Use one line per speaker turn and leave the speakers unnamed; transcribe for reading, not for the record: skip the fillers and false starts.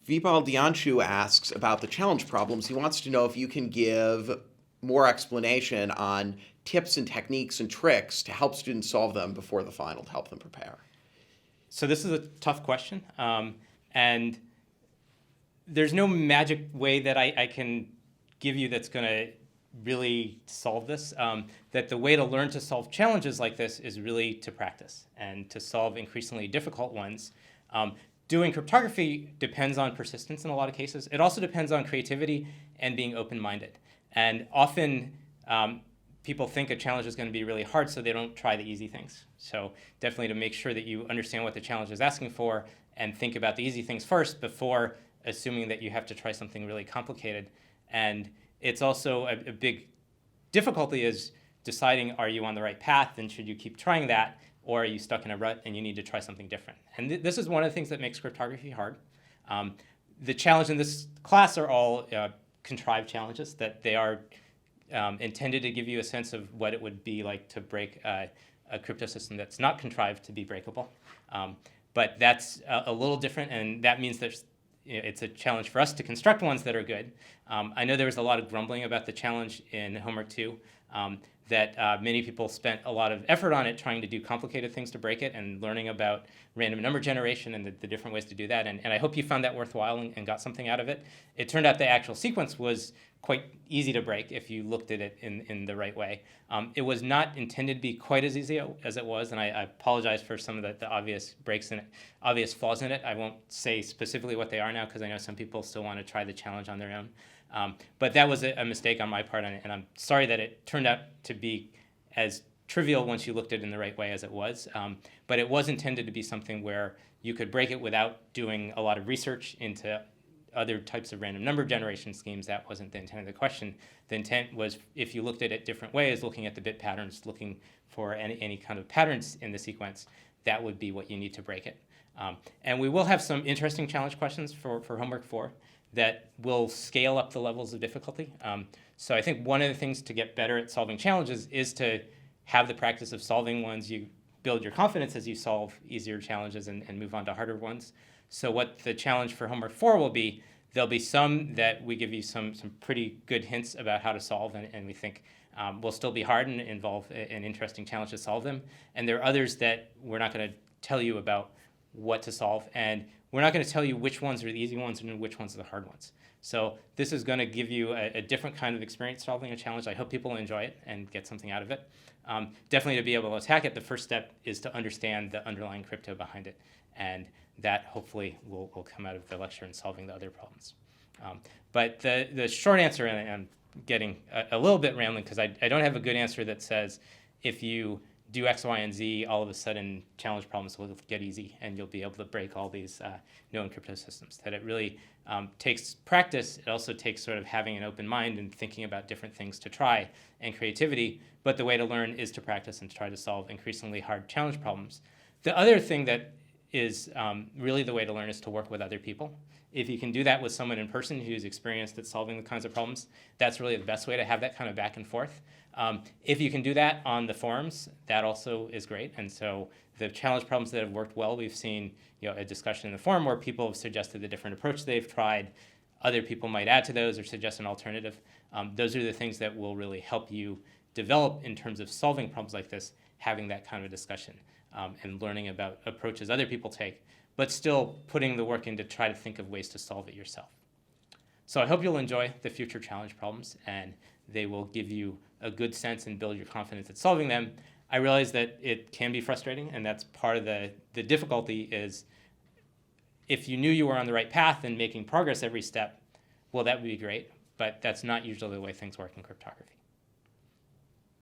Vipal Dianshu asks about the challenge problems. He wants to know if you can give more explanation on tips and techniques and tricks to help students solve them before the final to help them prepare.
So this is a tough question, and there's no magic way that I can give you that's going to really solve this. That the way to learn to solve challenges like this is really to practice and to solve increasingly difficult ones. Doing cryptography depends on persistence in a lot of cases. It also depends on creativity and being open-minded. And often people think a challenge is going to be really hard, so they don't try the easy things. So definitely to make sure that you understand what the challenge is asking for and think about the easy things first before assuming that you have to try something really complicated. And it's also a big difficulty is deciding, are you on the right path and should you keep trying that, or are you stuck in a rut and you need to try something different? And this is one of the things that makes cryptography hard. The challenge in this class are all contrived challenges, that they are intended to give you a sense of what it would be like to break a crypto system that's not contrived to be breakable. But that's a little different, and that means that it's a challenge for us to construct ones that are good. I know there was a lot of grumbling about the challenge in Homework 2, that many people spent a lot of effort on it trying to do complicated things to break it and learning about random number generation and the different ways to do that. And I hope you found that worthwhile and got something out of it. It turned out the actual sequence was quite easy to break if you looked at it in the right way. It was not intended to be quite as easy as it was, and I apologize for some of the obvious breaks in it, obvious flaws in it. I won't say specifically what they are now because I know some people still want to try the challenge on their own. But that was a mistake on my part, and I'm sorry that it turned out to be as trivial once you looked at it in the right way as it was. But it was intended to be something where you could break it without doing a lot of research into other types of random number generation schemes. That wasn't the intent of the question. The intent was, if you looked at it different ways, looking at the bit patterns, looking for any kind of patterns in the sequence, that would be what you need to break it. And we will have some interesting challenge questions for Homework 4 that will scale up the levels of difficulty. So I think one of the things to get better at solving challenges is to have the practice of solving ones. You build your confidence as you solve easier challenges and move on to harder ones. So what the challenge for Homework 4 will be, there'll be some that we give you some pretty good hints about how to solve, and we think will still be hard and involve an interesting challenge to solve them. And there are others that we're not going to tell you about what to solve, and we're not going to tell you which ones are the easy ones and which ones are the hard ones. So this is going to give you a different kind of experience solving a challenge. I hope people enjoy it and get something out of it. Definitely to be able to attack it, the first step is to understand the underlying crypto behind it. And that hopefully will come out of the lecture and solving the other problems. But the short answer, and I'm getting a little bit rambling because I don't have a good answer that says if you do X, Y, and Z, all of a sudden challenge problems will get easy and you'll be able to break all these known crypto systems. That it really takes practice. It also takes sort of having an open mind and thinking about different things to try and creativity. But the way to learn is to practice and to try to solve increasingly hard challenge problems. The other thing that is really the way to learn is to work with other people. If you can do that with someone in person who's experienced at solving the kinds of problems, that's really the best way to have that kind of back and forth. If you can do that on the forums, that also is great. And so the challenge problems that have worked well, we've seen a discussion in the forum where people have suggested a different approach they've tried. Other people might add to those or suggest an alternative. Those are the things that will really help you develop in terms of solving problems like this, having that kind of discussion. And learning about approaches other people take, but still putting the work in to try to think of ways to solve it yourself. So I hope you'll enjoy the future challenge problems, and they will give you a good sense and build your confidence at solving them. I realize that it can be frustrating, and that's part of the difficulty is if you knew you were on the right path and making progress every step, well, that would be great, but that's not usually the way things work in cryptography.